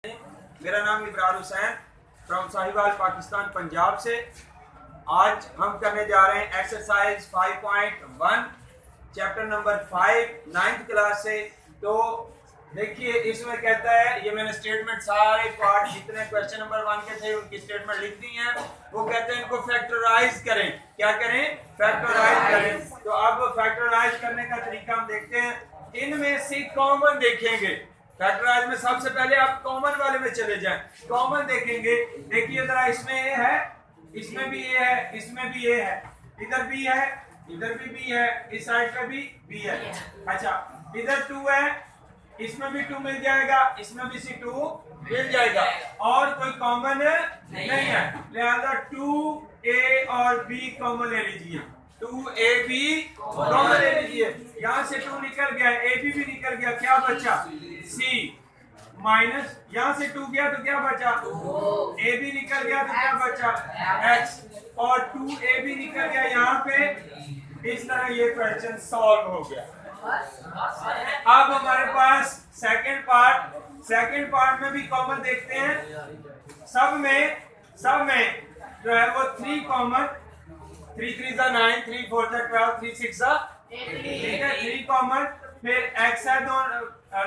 मेरा नाम इब्रार हुसैन फ्रॉम साहिवाल पाकिस्तान पंजाब से। आज हम करने जा रहे हैं exercise 5.1 chapter number 5 9th class से। तो देखिए इसमें कहता है, ये मैंने स्टेटमेंट सारे पार्ट जितने क्वेश्चन नंबर 1 के थे उनकी स्टेटमेंट लिख दी है। वो कहते हैं इनको फैक्टराइज करें। क्या करें? फैक्टराइज करें। तो अब फैक्टराइज करने का तरीका हम देखते हैं। इनमें से कॉमन देखेंगे। फैक्टराइज में सबसे पहले आप कॉमन वाले में चले जाएं। कॉमन देखेंगे। देखिए जरा, इसमें ए है, इसमें भी ए है, इसमें भी ए है, इधर भी है, इधर भी बी है, इस साइड पे भी बी है। अच्छा, इधर 2 है, इसमें भी 2 मिल जाएगा, इसमें भी C2 मिल जाएगा और कोई कॉमन नहीं है। लिहाजा 2A और B कॉमन ले लीजिए। 2AB कॉमन ले लीजिए। यहाँ से 2 निकल गया, AB भी निकल गया, क्या बचा? C माइनस यहाँ से 2 गया तो क्या बचा? AB निकल गया तो क्या बचा? X और 2AB निकल गया यहाँ पे। इस तरह ये क्वेश्चन सॉल्व हो गया। अब हमारे पास सेकंड पार्ट में भी कॉमन देखते हैं। सब में जो है वो 3 कॉमन, 3 3 9, 3 4 12, 3 6 ठीक है, 3 कॉमन। फिर x है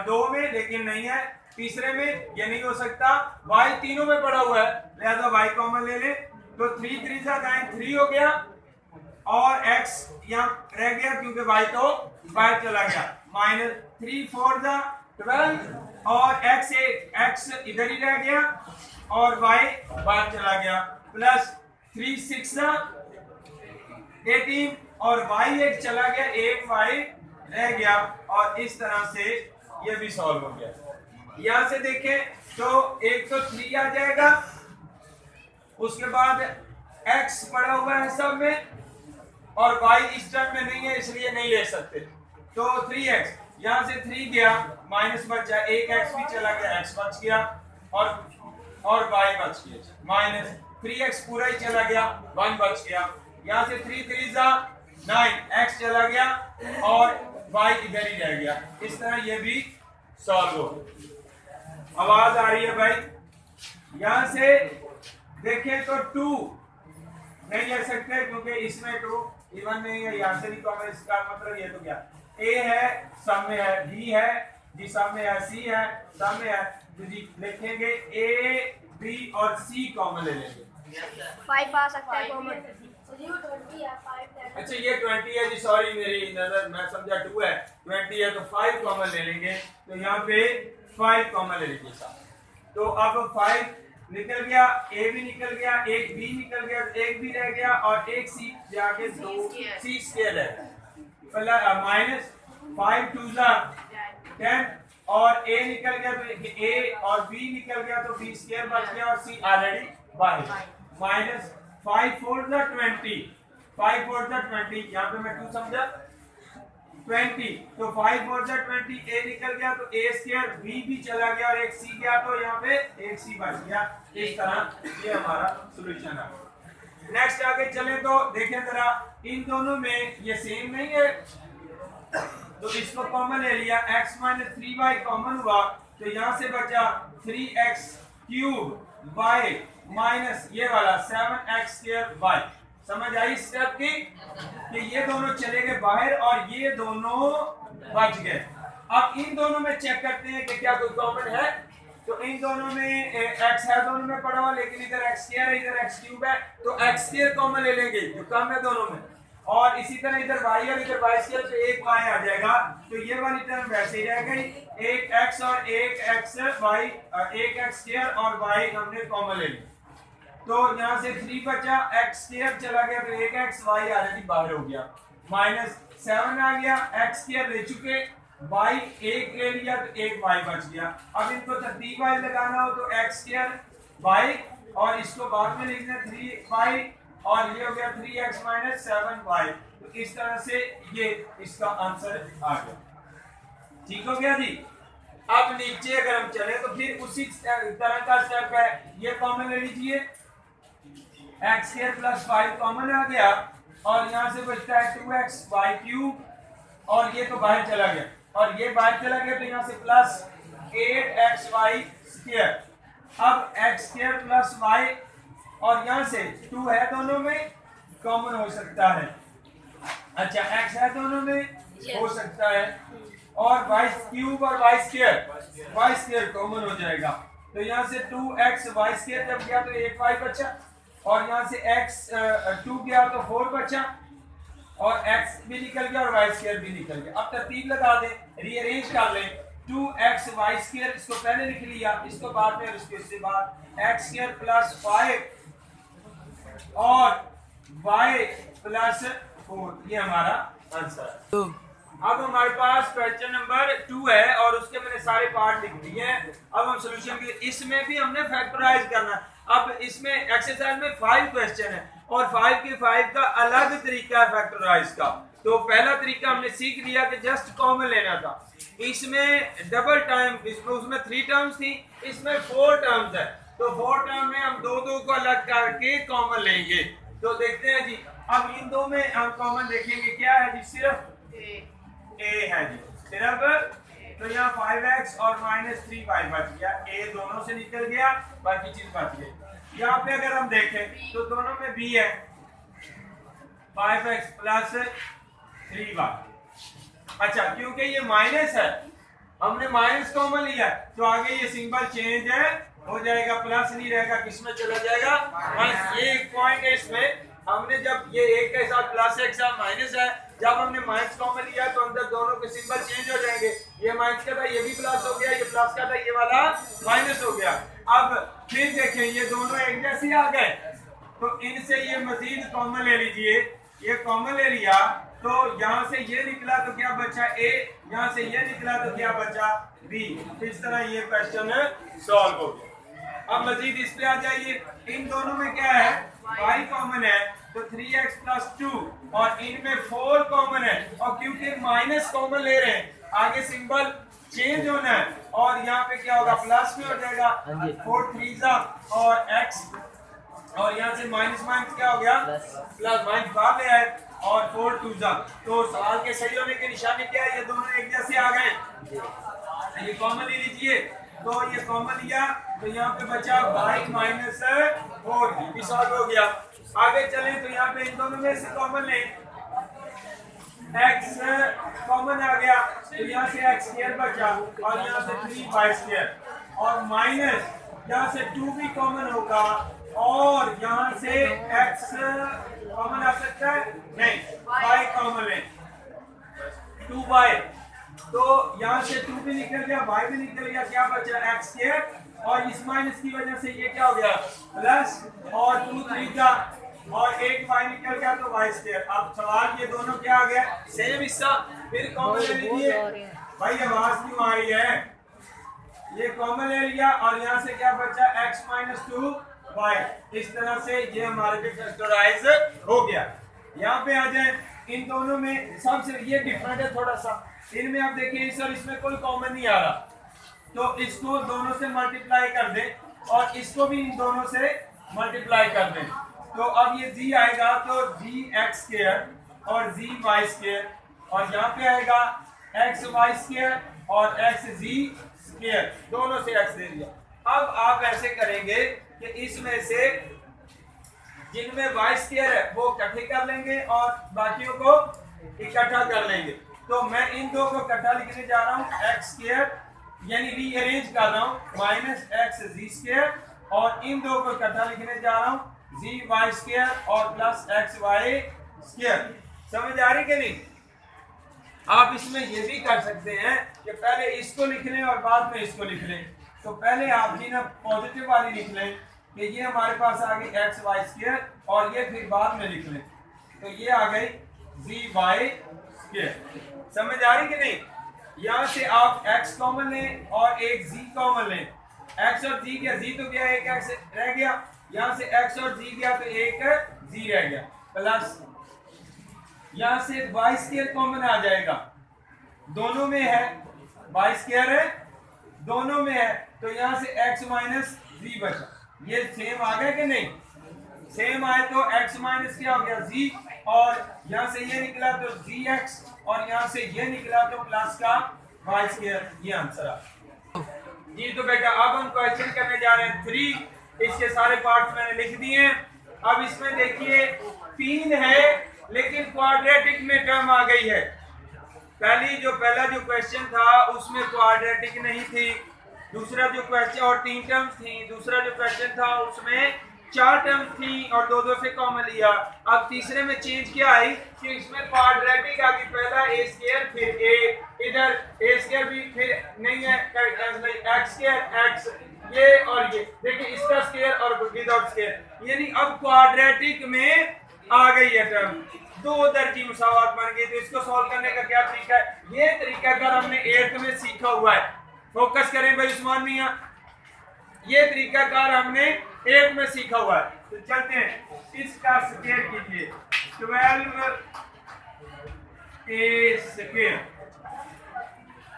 दो में, लेकिन नहीं है तीसरे में, ये नहीं हो सकता। y तीनों में पड़ा हुआ है, लिहाजा y कॉमन ले ले। तो 3 3 9 3 हो गया और x यहाँ रह गया क्योंकि y तो बाहर चला गया। माइनस 3 4 12 और x इधर ही रह गया और y बाहर चला गया। प्लस 3 6 18 और y एक चला गया, एक y रह गया और इस तरह से ये भी सॉल्व हो गया। यहां से देखें तो एक तो 3 आ जाएगा, उसके बाद x पड़ा हुआ है सब में और y इस टर्म में नहीं है इसलिए नहीं ले सकते। तो 3x यहां से 3 गया, माइनस बचा, एक x भी चला गया, x बच गया और y बच गया। माइनस 3x पूरा ही चला गया, 1 बच गया। यहां से 3 3 9, x चला गया और y इधर ही रह गया। इस तरह ये भी सॉल्व हो। आवाज आ रही है भाई? यहां से देखें तो 2 नहीं ले सकते क्योंकि इसमें 2 इवन नहीं है, यहां से भी कॉमन। इसका मतलब ये तो क्या, A है सब में है, B है जी सब में है, C है सब में है, तो जी लिखेंगे A B और C कॉमन ले लेंगे। 5 आ सकता है कॉमन। अच्छा ये 20 है जी, सॉरी मेरी नजर, मैं समझा 2 है, 20 है तो 5 कॉमन ले लेंगे। तो यहाँ पे 5 कॉमन ले लीजिए साहब। तो अब 5 निकल गया, A भी निकल गया, एक B निकल गया, एक भी रह गया और एक C जाके 2 C स्क्वायर है। माइनस 5 2 10 और A निकल गया तो A और B निकल गया तो B स्क्वायर बच गया और C ऑलरेडी बाहर। माइनस 5 4 20, 5 4 20, यहाँ पे मैं 2 समझा 20, तो 5 4 20, A निकल गया तो A स्क्वायर, B भी चला गया और एक C गया तो यहाँ पे एक C बच गया। इस तरह ये हमारा सॉल्यूशन है। नेक्स्ट आगे चले तो देखें जरा, इन दोनों में ये सेम नहीं है तो इसको कॉमन ले लिया, x - 3y कॉमन हुआ तो यहाँ से बचा 3x³ y माइनस ये वाला 7x² y। समझ आई स्टेप की कि ये दोनों चले गए बाहर और ये दोनों बच गए। अब इन दोनों में चेक करते हैं कि क्या कोई कॉमन है। तो इन दोनों में x है, दोनों में पड़ा हुआ, लेकिन इधर x² है, इधर x³ है, तो x² कॉमन ले लेंगे जो कम है दोनों में। और इसी तरह इधर y और इधर y² तो एक y आ जाएगा, तो ये वाली टर्म वैसे ही रह गई। एक x और एक y, एक x² और y हमने कॉमन ले लिया। तो यहाँ से 3 बचा, x² चला गया तो एक x, y ऑलरेडी बाहर हो गया। माइनस 7 आ गया, x² ले चुके, y एक ले लिया तो एक y बच गया। अब इनको तरतीब वाइज लगाना हो तो x² y और इसको बाद में लिखना 3y और ये हो गया 3x - 7y। तो इस तरह से ये इसका आंसर आ गया। ठीक हो गया जी। अब नीचे अगर हम चले तो फिर उसी तरह का स्टेप है, ये कॉमन ले लीजिए, x² + 5 कॉमन आ गया और यहाँ से बचता है 2xy³ और ये तो बाहर चला गया और ये बाहर चला गया तो यहाँ से प्लस 8xy² अब एक्स स्क्वायर प्लस वाई, और यहाँ से 2 है दोनों में, कॉमन हो सकता है। अच्छा, एक्स है दोनों में, हो सकता है, और वाई क्यूब और वाई स्क्वायर कॉमन हो जाएगा। तो यहाँ से 2x वाई स्क्वायर जब गया तो 1 वाई बचा, और यहाँ से x 2 गया तो 4 बचा, और x भी निकल गया और वाई स्क्वायर भी निकल गया। अब तरतीब लगा दें, रीअरेंज कर लें। 2x वाई स्क्वायर इसको पहले लिख लिया, इसको बाद में, और इसके बाद x स्क्वायर प्लस 5 और y प्लस 4, ये हमारा आंसर है। अब हमारे पास क्वेश्चन नंबर 2 है और उसके मैंने सारे पार्ट लिख दिए हैं। अब हम सॉल्यूशन के, इसमें भी हमने फैक्टराइज करना है। अब इसमें एक्सरसाइज में 5 क्वेश्चन है और 5 के 5 का अलग तरीका है फैक्टराइज का। तो पहला तरीका हमने सीख लिया कि जस्ट कॉमन लेना था। इसमें डबल टाइम, उसमें 3 टर्म्स थी, इसमें 4 टर्म्स है। तो 4 टर्म में हम 2 को अलग करके कॉमन लेंगे। तो देखते हैं जी, अब इन दो में हम कॉमन देखेंगे क्या है जी, सिर्फ a है जी, सिर्फ। तो यहाँ 5x और -3y बच गया, a दोनों से निकल गया, बाकी चीज बच गई। यहाँ पे अगर हम देखें तो दोनों में b है, 5x प्लस 3y। अच्छा, क्योंकि ये माइनस है, हमने माइनस कॉमन लिया, तो आगे ये सिंबल चेंज है हो जाएगा, प्लस नहीं रहेगा, किसमें चला जाएगा, माइनस। ये एक पॉइंट है इसमें, हमने जब ये एक के साथ प्लस है, एक साथ माइनस है, जब हमने माइनस कॉमन लिया तो अंदर दोनों के सिंबल चेंज हो जाएंगे। ये माइनस का था, ये भी प्लस हो गया, ये प्लस का था, ये वाला माइनस हो गया। अब फिर देखें, ये दोनों एक जैसे आ गए, तो इनसे ये मजीद कॉमन ले लीजिए। ये कॉमन ले लिया तो यहाँ से ये निकला तो क्या बचा a, यहाँ से ये निकला तो क्या बचा b। इस तरह ये क्वेश्चन सॉल्व हो गया। अब मजीद इस पे आ जाइए, इन दोनों में क्या है, y कॉमन है, तो 3x प्लस 2, और इनमें 4 कॉमन है, और क्योंकि माइनस कॉमन ले रहे हैं, आगे सिंबल चेंज होना है, और यहाँ पे क्या होगा, प्लस में हो जाएगा, 4 3 और x, और यहाँ से माइनस माइनस क्या हो गया, प्लस, माइनस बाहर ले आए, और 4 2 तो सवाल के सही होने की निशानी क्या है, ये दोनों एक जैसे आ गए। ये कॉमन ले लीजिए, तो ये कॉमन लिया तो यहाँ पे बचा y माइनस 4, भी सॉल्व हो गया। आगे चलें तो यहाँ पे इन दोनों में से कॉमन लें, x कॉमन आ गया, तो यहाँ से x स्क्वायर बचा, और यहाँ से 3y स्क्वायर, और माइनस यहाँ से 2 भी कॉमन होगा, और यहाँ से x कॉमन आ सकता है नहीं, y कॉमन लें, 2y, तो यहाँ से 2 भी निकल गया, y भी निकल गया, क्या बचा x स्क्वायर, और इस माइनस की वजह से ये क्या हो गया, प्लस, और 2 3 और एक y निकल गया तो y स्क्वायर। अब सवाल ये दोनों क्या आ गया, सेम हिस्सा, फिर कॉमन ले लीजिए। भाई आवाज क्यों आ रही है, ये कॉमन ले लिया, और यहाँ से क्या बचा, x माइनस 2y। इस तरह से ये हमारे पे फैक्टराइज हो गया। यहाँ पे आ जाए, इन दोनों में सबसे ये डिफरेंट है थोड़ा सा, इनमें आप देखिए सर इसमें कोई कॉमन नहीं आ रहा, तो इसको दोनों से मल्टीप्लाई कर दें, और इसको भी इन दोनों से मल्टीप्लाई कर दें, तो अब ये g आएगा, तो g x स्क्वायर और g y स्क्वायर, और यहाँ पे आएगा x y स्क्वायर और x z स्क्वायर, दोनों से x दे दिया। अब आप ऐसे करेंगे कि इसमें से जिनमें y स्क्वायर है वो इकट्ठे कर लेंगे और बाकियों को इकट्ठा कर लेंगे। तो मैं इन दो को इकट्ठा लिखने जा रहा हूँ, x स्क्वायर यानी रीअरेंज कर रहा हूँ, माइनस x z स्क्वायर, और इन दो को इकट्ठा लिखने जा रहा हूँ, जी वाई स्क्वायर और प्लस एक्स वाई स्क्वायर। समझ आ रही कि नहीं? आप इसमें ये भी कर सकते हैं कि पहले इसको लिख लें और बाद में इसको लिख लें। तो पहले आप जी ना पॉजिटिव वाली लिख लें कि ये हमारे पास आ गई एक्स वाई स्क्वायर, और ये फिर बाद में लिख लें तो ये आ गई जी वाई स्क्वायर। समझ आ रही कि नहीं? यहाँ से आप x कॉमन लें और एक z कॉमन लें। x और z गया, z तो गया, एक x रह गया, यहाँ से x और z गया तो एक z रह गया, प्लस यहाँ से y स्क्वायर कॉमन आ जाएगा, दोनों में है y स्क्वायर है, दोनों में है, तो यहाँ से x माइनस z बचा। ये सेम आ गया कि नहीं? सेम आए तो x माइनस क्या हो गया z, और यहाँ से ये निकला तो gx, और यहाँ से ये निकला तो प्लस का y स्क्वायर। ये आंसर आ जी। तो बेटा अब हम क्वेश्चन करने जा रहे हैं 3। इसके सारे पार्ट्स मैंने लिख दिए हैं। अब इसमें देखिए 3 है लेकिन क्वाड्रेटिक में टर्म आ गई है। पहला जो क्वेश्चन था उसमें क्वाड्रेटिक नहीं थी, दूसरा जो क्वेश्चन और 3 टर्म्स थी, दूसरा जो क्वेश्चन था उसमें 4 टर्म्स थी और 2 से कॉमन लिया। अब तीसरे में चेंज क्या आई कि इसमें क्वाड्रेटिक आ गई, पहला a स्क्वायर फिर a, इधर a स्क्वायर भी फिर नहीं है x स्क्वायर x, ये और ये देखिए इसका स्क्वायर और विदाउट स्क्वायर, यानी अब क्वाड्रेटिक में आ गई है टर्म। 2 दर्जी मुसावात बन गई। तो इसको सॉल्व करने का क्या तरीका है? ये तरीका अगर हमने 8th में सीखा हुआ है, फोकस करें भाई उस्मान मियां, ये तरीका कार हमने 8th में सीखा हुआ है। तो चलते हैं, इसका स्क्वायर कीजिए 12 a स्क्वायर,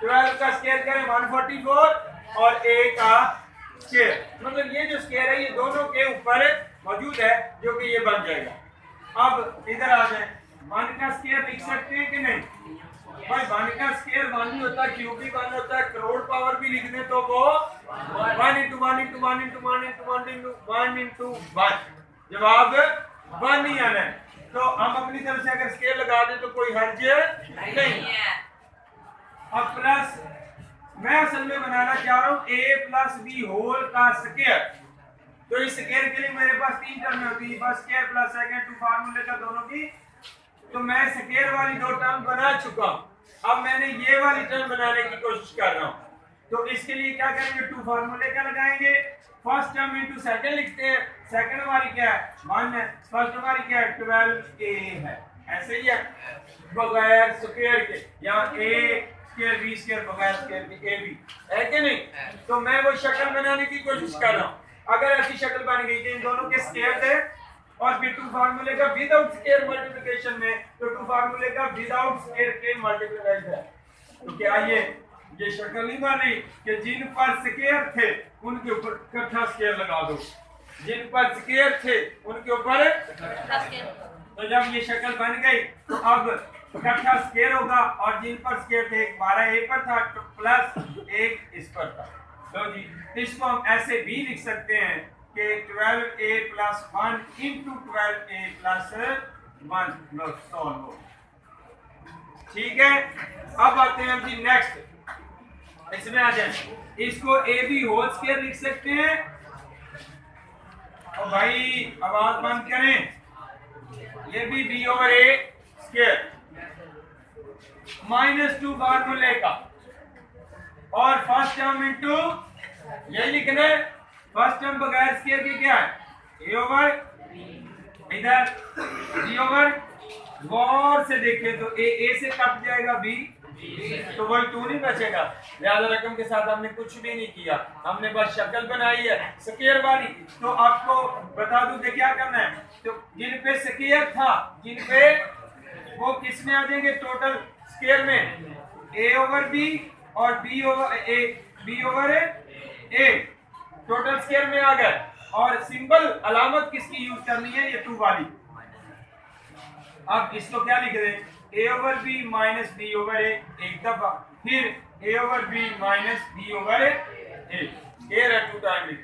12 का स्क्वायर करें 144 और a का स्क्वायर, मतलब ये जो स्क्वायर है ये दोनों के ऊपर मौजूद है जो कि ये बन जाएगा। अब इधर आ जाए, 1 का स्क्वायर लिख सकते हैं कि नहीं भाई? 1 का स्क्वायर 1 ही होता है, क्यूब भी 1 होता है, करोड़ पावर भी लिख दें तो वो 1 into 1 into 1 into 1 into 1 into 1 into 1, जवाब 1 ही आना है। तो हम अपनी तरफ से अगर स्क्वायर लगा दें तो कोई हर्ज नहीं है। अब प्लस मैं असल में बनाना चाह रहा हूं a प्लस b होल का स्क्वायर। तो इस स्क्वायर के लिए मेरे पास 3 टर्म होती है, फर्स्ट स्क्वायर प्लस सेकंड, 2 फार्मूले का दोनों की। तो मैं स्क्वायर वाली 2 टर्म बना चुका हूं, अब मैंने ये वाली टर्म बनाने की कोशिश कर रहा हूं। तो इसके लिए क्या करेंगे? 2 फार्मूले का लगाएंगे, फर्स्ट टर्म इनटू सेकंड लिखते हैं, सेकंड हमारी क्या है 1 है, फर्स्ट हमारी क्या है 12a है, ऐसे ही है बगैर स्क्वायर के, यहाँ a स्क्वायर b स्क्वायर बगैर स्क्वायर के a b है कि नहीं? तो मैं वो शक्ल बनाने की कोशिश कर रहा हूँ। अगर ऐसी शक्ल बन गई कि इन दोनों के स्क्वायर थे और फिर 2 फार्मूले का विदाउट स्क्वायर मल्टीप्लिकेशन में, तो 2 फार्मूले का विदाउट स्क्वायर के मल्टीप्लाई है, तो क्या ये शक्ल नहीं बन रही कि जिन पर स्क्वायर थे उनके ऊपर इकट्ठा स्क्वायर लगा दो, जिन पर स्क्वायर थे उनके ऊपर। तो जब ये शक्ल बन गई तो अब इकट्ठा स्क्वायर होगा और जिन पर स्क्वायर थे 12 a पर था तो प्लस 1 इस पर था। लो जी, इसको हम ऐसे भी लिख सकते हैं कि 12a plus 1 into 12a plus 1 लो सॉल्व हो। ठीक है, अब आते हैं हम जी नेक्स्ट, इसमें आ जाए, इसको a b होल स्क्वायर लिख सकते हैं। और भाई आवाज बंद करें, ये भी b ओवर a स्क्वायर -2 फार्मूले का और फर्स्ट टर्म इनटू यही लिखना है, फर्स्ट टर्म बगैर स्क्वायर के क्या है a ओवर, इधर b ओवर, गौर से देखें तो a से कट जाएगा b, तो वही 2 नहीं बचेगा। लिहाजा रकम के साथ हमने कुछ भी नहीं किया, हमने बस शक्ल बनाई है स्क्वायर वाली। तो आपको बता दूं कि क्या करना है, तो जिन पे स्क्वायर था, जिन पे वो किस में आ जाएंगे टोटल स्क्वायर में, a ओवर b और b over a total square में आ गए। और सिंबल अलामत किसकी यूज करनी है, ये 2 वाली। अब इसको क्या लिख दें, a over b minus b over a एक दफा, फिर a over b minus b over a, ये 2 टाइम लिख।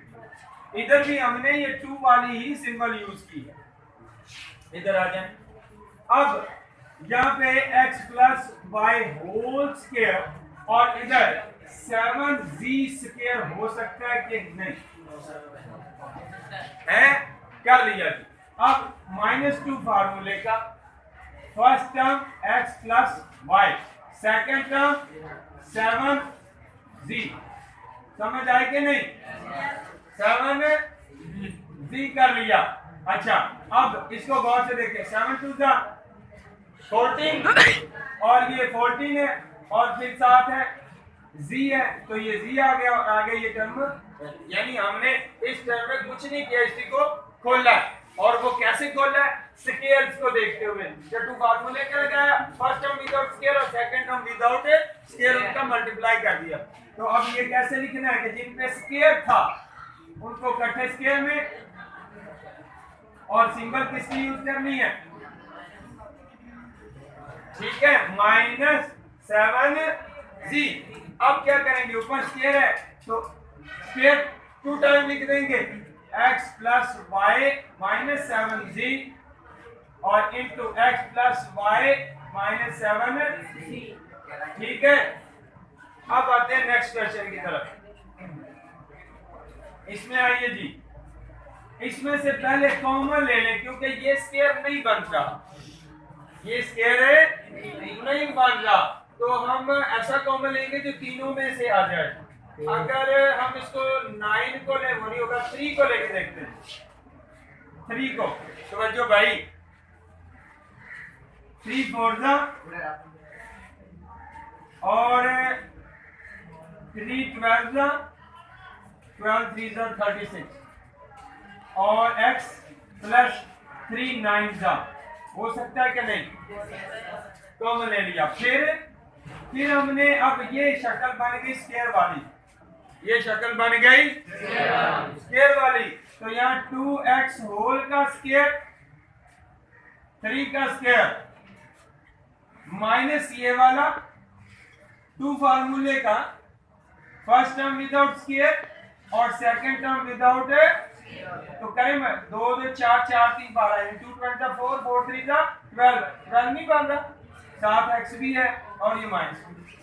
इधर भी हमने ये 2 वाली ही सिंबल यूज की है। इधर आ जाए, अब यहाँ पे x plus Y whole square और इधर 7z स्क्वायर हो सकता है कि नहीं है, कर लिया जी। अब -2 फार्मूले का first term x plus Y, second term 7z, समझ आए कि नहीं? 7z कर लिया। अच्छा, अब इसको गौर से देखें, 7 2 14 और ये 14 है और फिर साथ है z है, तो ये z आ गया और आगे ये टर्म, यानी हमने इस टर्म में कुछ नहीं किया, इसी को खोला है। और वो कैसे खोला है, स्क्वायर्स को देखते हुए। जब 2 फार्मूले का लगाया, फर्स्ट टर्म विदाउट स्क्वायर और सेकंड टर्म विदाउट स्क्वायर, उनका मल्टीप्लाई कर दिया। तो अब ये कैसे लिखना है कि जिन पे स्क्वायर था उनको इकट्ठे स्क्वायर में, और सिंबल किसकी यूज करनी है, ठीक है, -7z। अब क्या करेंगे, ऊपर स्क्वायर है तो स्क्वायर टू टाइम लिख देंगे x plus Y minus 7z और into X plus Y minus 7z। ठीक है, अब आते हैं नेक्स्ट क्वेश्चन की तरफ। इसमें आइए जी, इसमें से पहले कॉमन ले लें क्योंकि ये स्क्वायर नहीं बन रहा, ये स्क्वायर नहीं बन रहा, तो हम ऐसा कॉमन लेंगे जो तीनों में से आ जाए। अगर हम इसको 9 को ले, वही होगा 3 को लेके देखते हैं। 3 को समझो भाई, 3 4 जा और 3 12 जा, 12 3 जा 36 और x प्लस 3 9 जा। हो सकता है कि नहीं? कॉमन ले लिया। फिर हमने अब ये शक्ल बन गई स्क्वायर वाली, ये शक्ल बन गई स्क्वायर वाली, तो यहाँ 2x होल का स्क्वायर 3 का स्क्वायर माइनस ये वाला 2 फार्मूले का फर्स्ट टर्म विदाउट स्क्वायर और सेकंड टर्म विदाउट, तो करें मैं 2 2 4 4 3 12 इंटू 24 4 3 जा 12, 12 नहीं बन रहा, साथ x भी है और ये माइनस,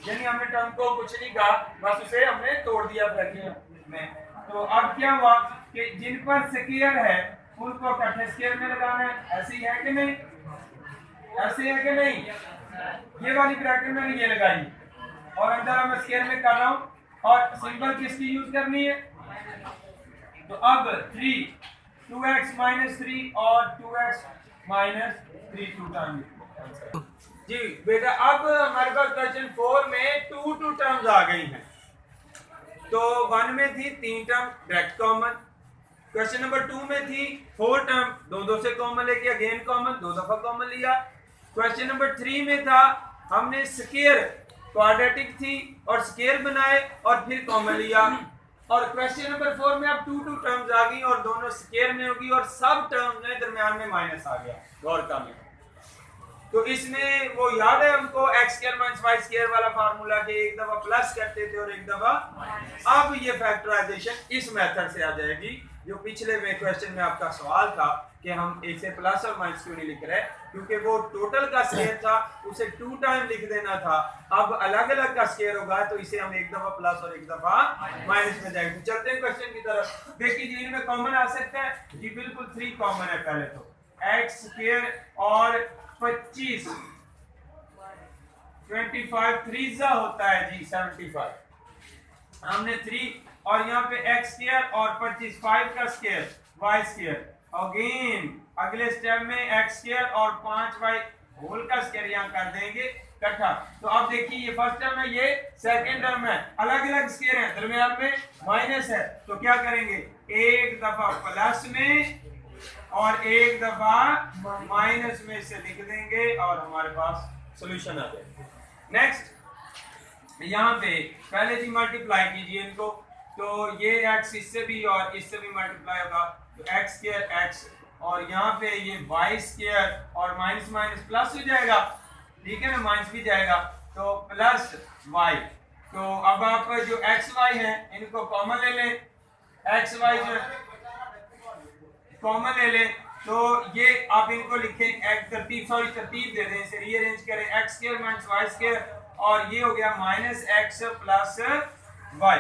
यानी हमने टर्म को कुछ नहीं कहा, बस उसे हमने तोड़ दिया ब्रैकेट में। तो अब क्या हुआ कि जिन पर स्क्वायर है उनको इकट्ठे स्क्वायर में लगाना है, ऐसे ही है कि नहीं? ऐसे है कि नहीं? ये वाली ब्रैकेट मैंने ये लगाई और अंदर मैं स्क्वायर में कर रहा हूँ और सिंबल किसकी यूज करनी है? तो अब 3 2x माइनस 3 और 2x माइनस 3 2 टाइम जी बेटा। अब हमारे पास क्वेश्चन 4 में 2 टर्म्स आ गई हैं। तो 1 में थी 3 term direct common, question number 2 में थी 4 टर्म, दो से कॉमन लेके अगेन कॉमन, 2 दफा कॉमन लिया। क्वेश्चन नंबर 3 में था हमने स्क्वायर क्वाड्रेटिक थी और स्क्वायर बनाए और फिर कॉमन लिया, और क्वेश्चन नंबर 4 में अब 2 टर्म्स आ गई और दोनों स्क्वायर में होगी और सब टर्म्स में दरमियान में माइनस आ गया। गौर कर लें, तो इसमें वो याद है हमको x square minus y square वाला फार्मूला के एक दफा प्लस करते थे और एक दफा, अब ये फैक्टराइजेशन इस मेथड से आ जाएगी जो पिछले में क्वेश्चन में आपका सवाल था कि हम इसे प्लस और माइनस क्यों नहीं लिख रहे, क्योंकि वो टोटल का स्क्वायर था, उसे 2 टाइम लिख देना था। अब अलग अलग का स्क्वायर होगा तो इसे हम एक दफा प्लस और एक दफा माइनस में जाएंगे। तो चलते हैं क्वेश्चन की तरफ। देखिए जी, इनमें कॉमन आ सकता है जी, बिल्कुल 3 कॉमन है। पहले तो x स्क्वायर और 25 25 3 जा होता है जी 75, हमने 3 और यहाँ पे x स्क्वायर और 25 5 का स्क्वायर y स्क्वायर, अगेन अगले स्टेप में x स्क्वायर और 5y होल का स्क्वायर यहाँ कर देंगे इकट्ठा। तो अब देखिए ये फर्स्ट टर्म है, ये सेकंड टर्म है, अलग अलग स्क्वायर है, दरमियान में माइनस है, तो क्या करेंगे एक दफा प्लस में और एक दफा माइनस में से लिख देंगे और हमारे पास सॉल्यूशन आ जाएगा। नेक्स्ट यहाँ पे पहले जी मल्टीप्लाई कीजिए इनको, तो ये x इससे भी और इससे भी मल्टीप्लाई होगा, तो x स्क्वायर x और यहाँ पे ये y स्क्वायर और माइनस माइनस प्लस हो जाएगा, ठीक है ना, माइनस भी जाएगा तो प्लस y। तो अब आप जो x y है इनको कॉमन ले लें, x y जो कॉमन ले लें, तो ये आप इनको लिखें एक तरतीब दे दें, इसे रीअरेंज करें, x square minus y square और ये हो गया माइनस x प्लस y।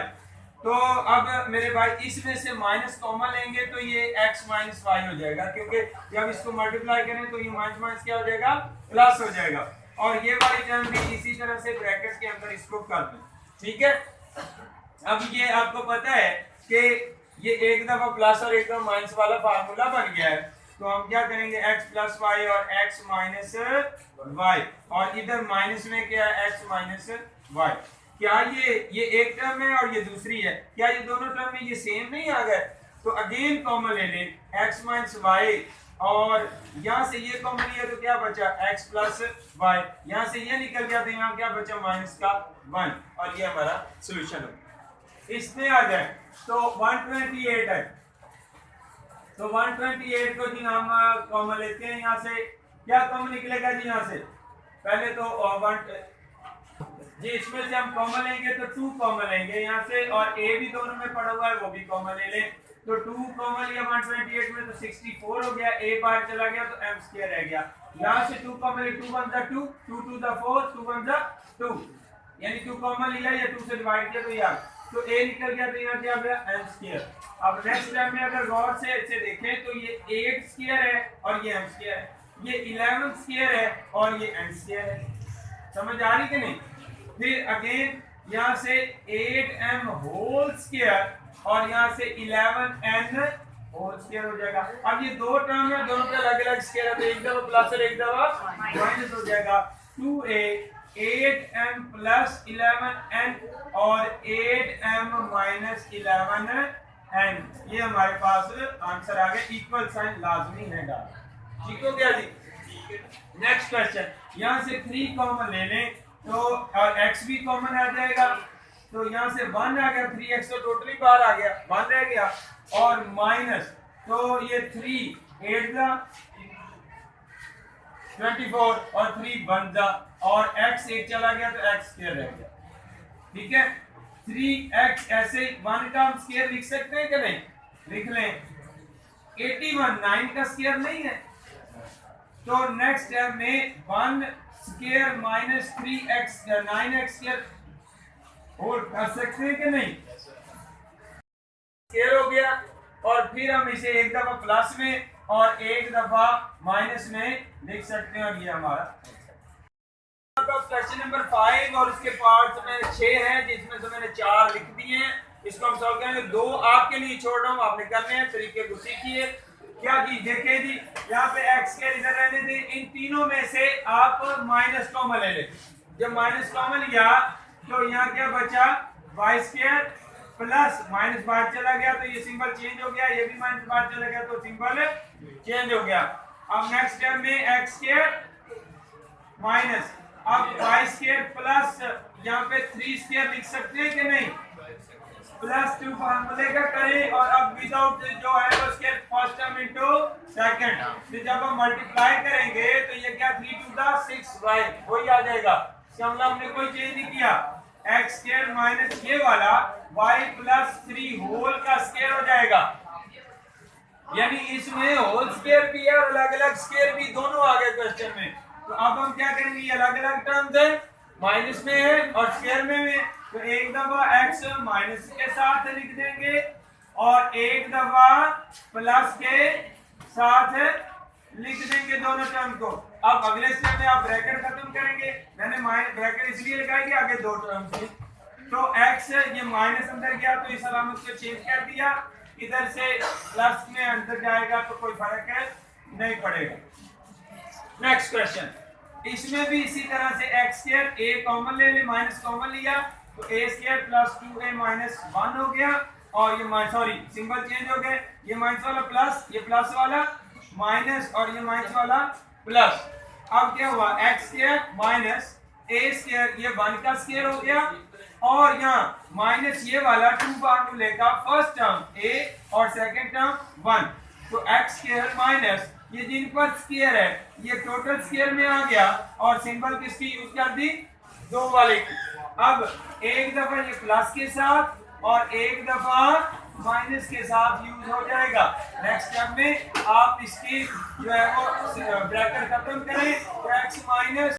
तो अब मेरे भाई इसमें से माइनस कॉमन लेंगे तो ये x माइनस y हो जाएगा, क्योंकि जब इसको मल्टीप्लाई करें तो ये माइनस माइनस क्या हो जाएगा, प्लस हो जाएगा, और ये वाली टर्म भी इसी तरह से ब्रैकेट के अंदर इसको कर दें, ठीक है। अब ये आपको पता है कि ये एक दफा प्लस और एक दफा माइनस वाला फार्मूला बन गया है, तो हम क्या करेंगे x प्लस वाई और x माइनस वाई, और इधर माइनस में क्या है x माइनस वाई। क्या ये एक टर्म है और ये दूसरी है, क्या ये दोनों टर्म में ये सेम नहीं आ गए? तो अगेन कॉमन ले लें x माइनस वाई, और यहाँ से ये कॉमन लिया तो क्या बचा x प्लस वाई, यहाँ से ये निकल गया तो यहाँ क्या बचा माइनस का 1, और ये हमारा सोल्यूशन है। इसमें आ जाए तो 128 है, तो 128 को जी हम कॉमन लेते हैं, यहाँ से क्या कॉमन निकलेगा जी, यहाँ से पहले तो जी इसमें से हम कॉमन लेंगे तो 2 कॉमन लेंगे यहाँ से, और ए भी दोनों में पड़ा हुआ है वो भी कॉमन ले लें। तो 2 कॉमन लिया 128 में तो 64 हो गया, ए बाहर चला गया तो m स्क्वायर रह गया। यहाँ से 2 कॉमन लिया, 2 1 2, 2 2 4, 2 1 2, यानी 2 कॉमन लिया या 2 से डिवाइड किया तो यार तो a निकल गया, तो यहाँ क्या गया m स्क्वायर। अब नेक्स्ट स्टेप में अगर गौर से इसे देखें तो ये 8 स्क्वायर है और ये m स्क्वायर है, ये 11 स्क्वायर है और ये n स्क्वायर है। समझ आ रही कि नहीं? फिर अगेन यहाँ से 8m होल स्क्वायर और यहाँ से 11n होल स्क्वायर हो जाएगा। अब ये दो टर्म है, दोनों के अलग अलग स्क्वायर है, तो एक दफा प्लस और एक दफा माइनस हो जाएगा। 2a 8m प्लस 11n और 8m माइनस 11n, ये हमारे पास आंसर आ गया। इक्वल साइन लाजमी है डाल, ठीक हो गया जी। नेक्स्ट क्वेश्चन, यहाँ से 3 कॉमन ले लें तो और x भी कॉमन आ जाएगा, तो यहाँ से 1 आ गया, 3x तो टोटली बाहर आ गया, 1 रह गया, और माइनस तो ये 3 8 जा 24 और 3 1 जा, और x 1 चला गया तो x स्क्वायर रह गया। ठीक है, 3x ऐसे 1 का हम स्क्वायर लिख सकते हैं कि नहीं? लिख लें। 81 9 का स्क्वायर नहीं है, तो नेक्स्ट स्टेप में 1 square minus 3x 9x square whole कर सकते हैं कि नहीं? स्क्वायर हो गया, और फिर हम इसे एक दफा प्लस में और एक दफा माइनस में लिख सकते हैं, और ये हमारा क्वेश्चन नंबर 5 और उसके पार्ट्स में 6 हैं, जिसमें से मैंने 4 लिख दिए हैं। इसको हम सॉल्व करेंगे, 2 आपके लिए छोड़ रहा हूँ, आपने करने हैं, तरीके को सीखिए। क्या जी देखिए जी, यहाँ पे x के इधर रहने थे, इन तीनों में से आप माइनस कॉमन ले लें। जब माइनस कॉमन लिया तो यहाँ क्या बचा, y स्क्वायर प्लस माइनस बाहर चला गया तो ये सिंबल चेंज हो गया, ये भी माइनस बाहर चला गया तो सिंबल चेंज हो गया। अब नेक्स्ट स्टेप में x स्क्वायर माइनस, अब y स्क्वायर प्लस यहाँ पे 3 स्क्वायर लिख सकते हैं कि नहीं? प्लस 2 फॉर्मूले का करें, और अब विदाउट जो है वो square first term into second, फिर जब हम मल्टीप्लाई करेंगे तो ये क्या 3 2 6y वही आ जाएगा। इसका मतलब हमने कोई चेंज नहीं किया। x स्क्वायर माइनस ये वाला y प्लस 3 होल का स्क्वायर हो जाएगा, यानी इसमें होल स्क्वायर भी है और अलग अलग स्क्वायर भी, दोनों आ गए क्वेश्चन में। तो अब हम क्या करेंगे, ये अलग अलग टर्म्स है, माइनस में है और स्क्वायर में है, तो एक दफा x माइनस के साथ लिख देंगे और एक दफा प्लस के साथ लिख देंगे दोनों टर्म को। अब अगले स्टेप में आप ब्रैकेट खत्म करेंगे, मैंने ब्रैकेट इसलिए लगाई कि आगे 2 टर्म थे, तो x ये माइनस अंदर गया तो इस अलामत को चेंज कर दिया, इधर से प्लस में अंदर जाएगा तो कोई फर्क नहीं पड़ेगा। नेक्स्ट क्वेश्चन, इसमें भी इसी तरह से x स्क्वायर a कॉमन ले ले, माइनस कॉमन लिया तो a square plus 2a minus 1 हो गया, और ये सॉरी सिंबल चेंज हो गए, ये माइनस वाला प्लस, ये प्लस वाला माइनस और ये माइनस वाला प्लस। अब क्या हुआ, x square minus a square, ये 1 का स्क्वायर हो गया, और यहाँ माइनस ये वाला 2 फॉर्मूले का फर्स्ट टर्म a और सेकंड टर्म 1, तो x स्क्वायर माइनस ये जिन पर स्क्वायर है ये टोटल स्क्वायर में आ गया, और सिंबल किसकी यूज कर दी, 2 वाले की। अब एक दफा ये प्लस के साथ और एक दफा माइनस के साथ यूज हो जाएगा। नेक्स्ट स्टेप में आप इसकी जो है वो ब्रैकेट खत्म करें, तो x माइनस